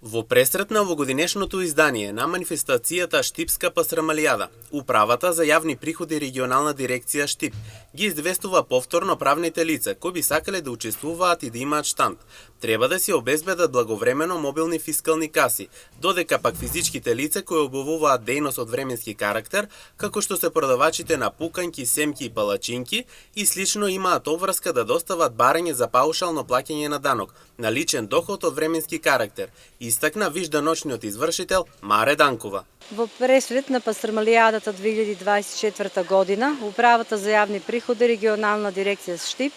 Во пресрет на овогодинешното издание на манифестацијата Штипска пасрамалијада, Управата за јавни приходи регионална дирекција Штип ги известува повторно правните лица кои би сакале да учествуваат и да имаат штанд. Треба да си обезбедат благовремено мобилни фискални каси, додека пак физичките лица кои обавуваат дејност од временски карактер, како што се продавачите на пуканки, семки и палачинки и слично имаат обврска да достават барање за паушално плаќање на данок на личен доход од временски карактер, истакна вижданочниот извршител Маре Данкова. Во пресрет на пасрамалијадата 2024 година, Управата за јавни приходи регионална дирекција Штип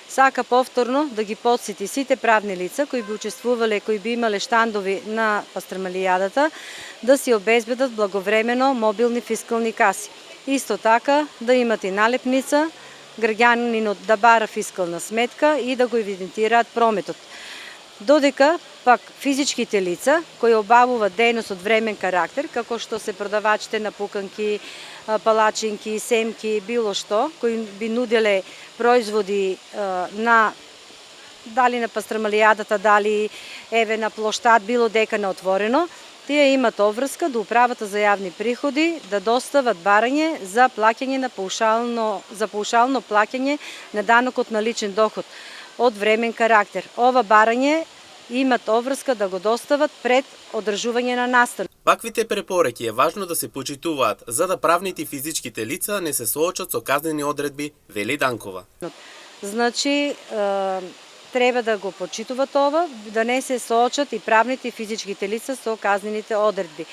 сака повторно да ги потсети сите правни лица кои би учествувале, кои би имале штандови на пасрамалијадата, да си обезбедат благовремено мобилни фискални каси. Исто така да имат и налепница, граѓанинот да бара фискална сметка и да го евидентираат прометот. Додека пак физичките лица кои обавуваат дејност од времен карактер, како што се продавачите на пуканки, палачинки, семки, било што, кои би нуделе производи дали на пасрамалијадата, дали еве на плоштад, било дека на отворено, тие имат обврска до Управата за јавни приходи да достават барање за плаќање на паушално плаќање на данокот на личен доход од времен карактер. Ова барање имат обврска да го достават пред одржување на настан. Ваквите препораки е важно да се почитуваат, за да правните и физичките лица не се соочат со казнени одредби, вели Данкова. Значи, треба да го почитуваат ова, да не се соочат и правните и физичките лица со казнените одредби.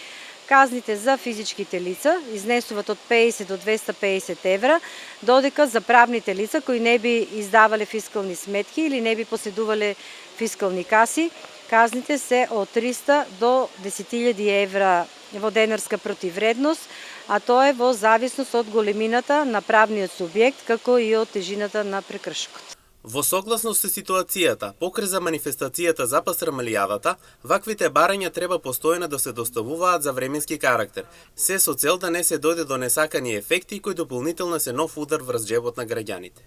Казните за физичките лица изнесуваат од 50 до 250 евра, додека за правните лица кои не би издавале фискални сметки или не би поседувале фискални каси, казните се од 300 до 10.000 евра во денарска противвредност, а тоа е во зависност од големината на правниот субјект, како и од тежината на прекршокот. Во согласност со ситуацијата, покрај за манифестацијата за пасрамалијадата, ваквите барања треба постојано да се доставуваат за временски карактер, се со цел да не се дојде до несакани ефекти кои дополнително се нов удар врз џебот на граѓаните.